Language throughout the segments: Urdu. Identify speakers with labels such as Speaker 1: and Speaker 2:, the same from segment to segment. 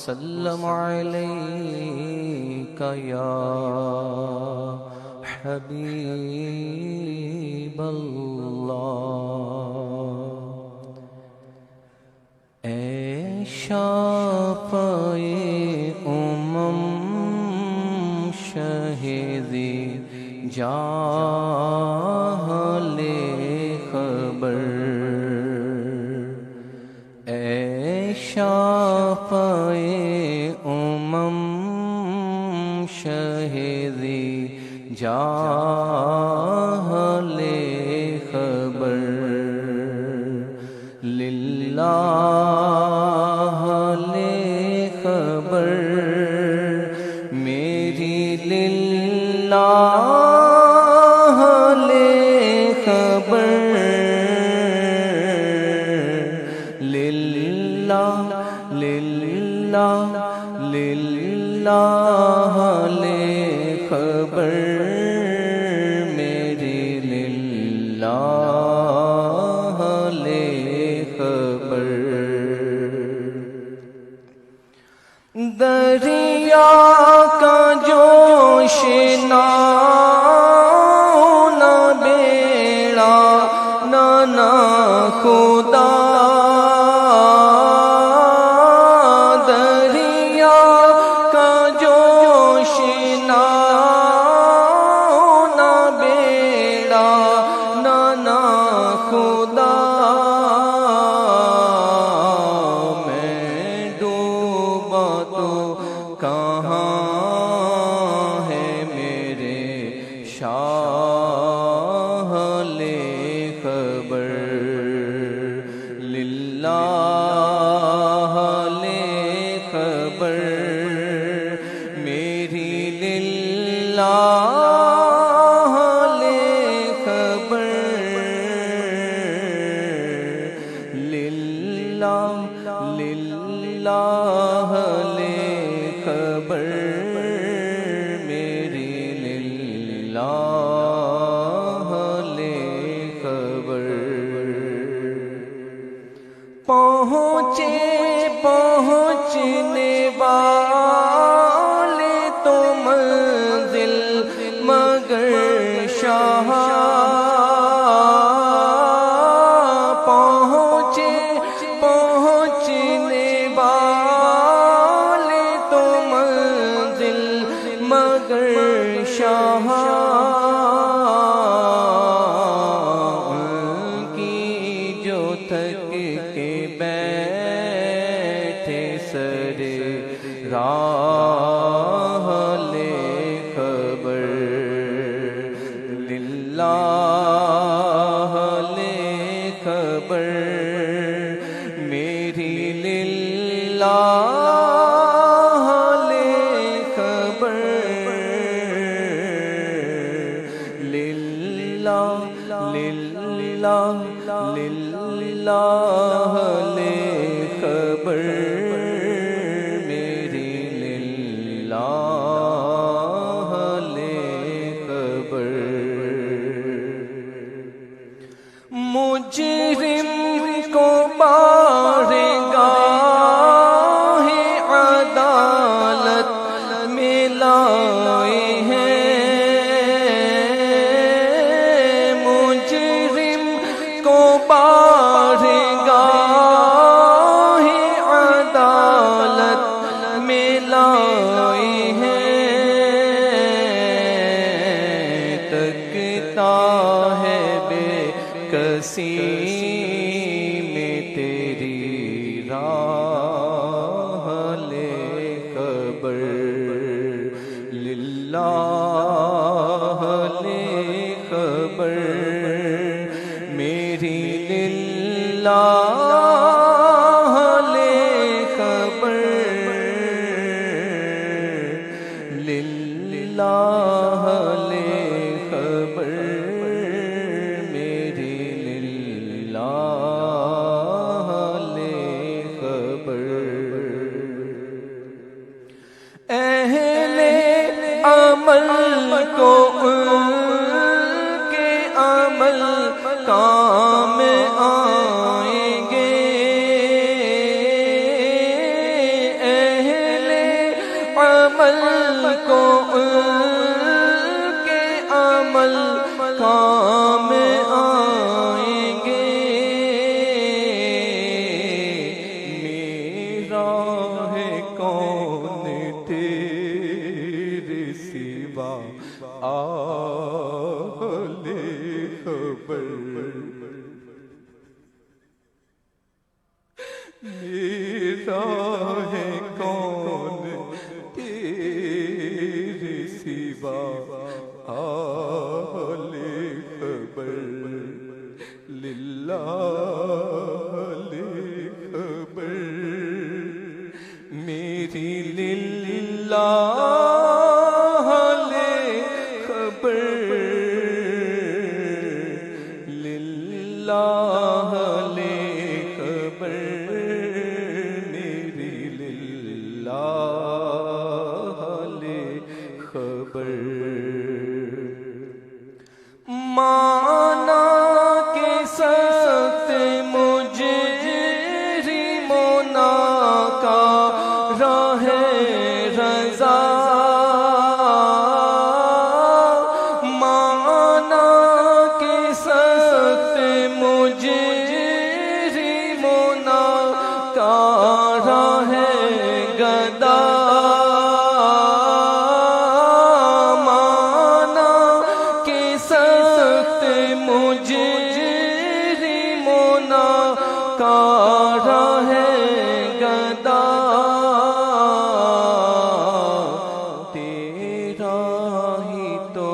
Speaker 1: وسلم عليك يا حبيب الله اے شافعِ شہیدی جاہل خبر اے شافعِ شہیدی جاہل خبر للہ خبر میری للہ خبر للہ خبر میری للہ خبر دریا کا جوش نہ بیڑا نہ خدا دریا کا جوش نہ بیڑا نہ خدا کہاں ہے میرے شاہل خبر للہ خبر میری للہ خبر للہ خبر میری للہ خبر پہنچنے والے تو منزل مگر شاہ پہنچنے والے تو منزل مگر شاہ ان کی جو تھک کے بیٹھے سر راہ لے خبر للہ خبر میری للہ خبر للہ خبر میری للہ خبر مجرم کو بارگاہ عدالت میں لائے ہیں مجرم کو بارگاہ عدالت میں لائے ہیں تکتا ہے بے کسی میں تیری راہ لے خبر للہ خبر میری للہ خبر للہ خبر میری للہ خبر اہل عمل کو ان کے عمل کام آئیں گے اہل للہ خبر میری للہ خبر للہ خبر میری للہ خبر مانا کے سخت مجرمونا کا راہ رضا مانا کے سخت مجرمونا کا راہ گدا مجرمونا کا راہ گدا تیرا ہی تو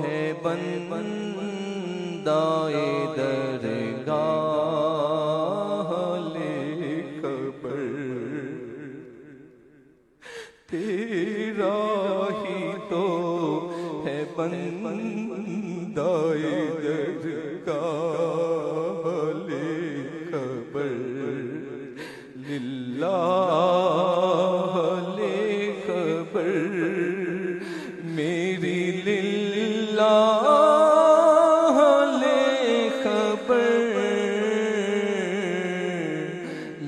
Speaker 1: ہے بندہ درگاہ خبر تیرا ہی تو ہے بندہ خبر للہ خبر میری للہ خبر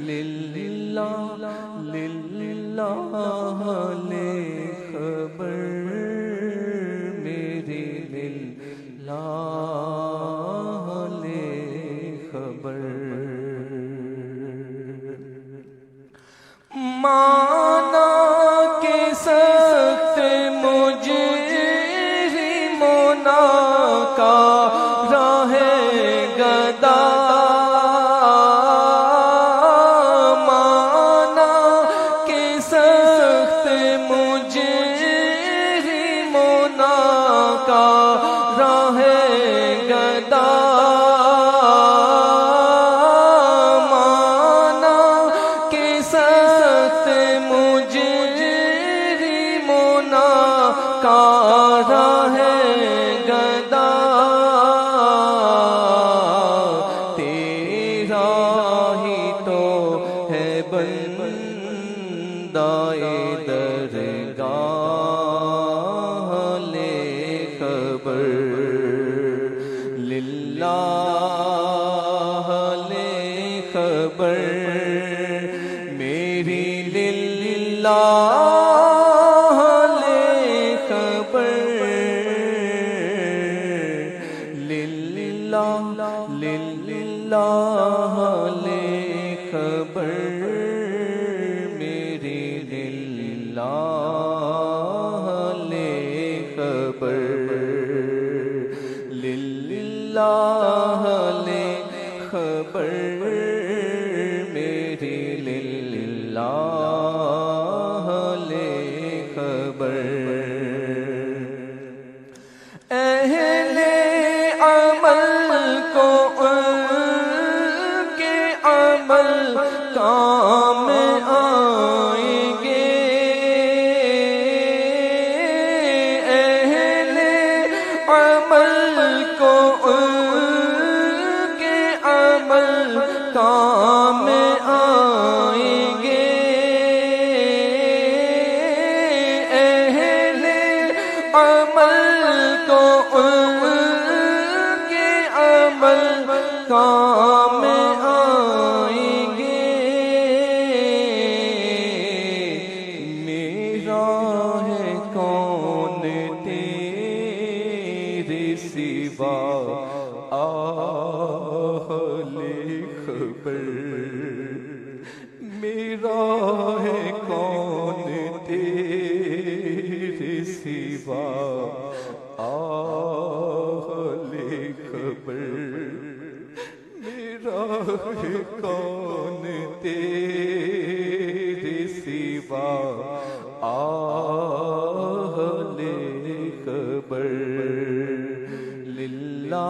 Speaker 1: للہ خبر میری للہ خبر مانا کے سخت مجرمونا کا راہ گدا مانا کے سخت مجرمونا کا راہ گدا کا راہ گدا تیرا ہی تو ہے بندہ درگاہ خبر للہ خبر میری للہ للہ خبر میری للہ خبر للہ خبر میری للہ خبر اہل عمل کو کام آئیں گے اہل عمل کو کے عمل کام آئیں گے اہل عمل کو کے عمل کام سوا اہل خبر میرا ہے کون تیرے سوا اہل خبر میرا ہے کون تیرے سوا اہل خبر للہ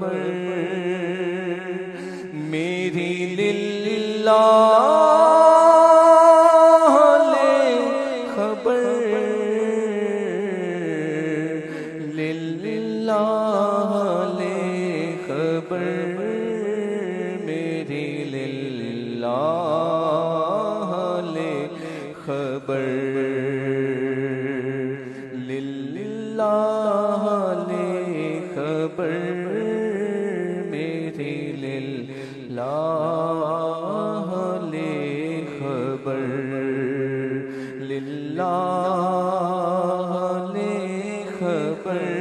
Speaker 1: خبر میری للہ لے خبر للہ لے خبر میری للہ لے خبر للہ لے خبر میری للہ لے خبر للہ لے خبر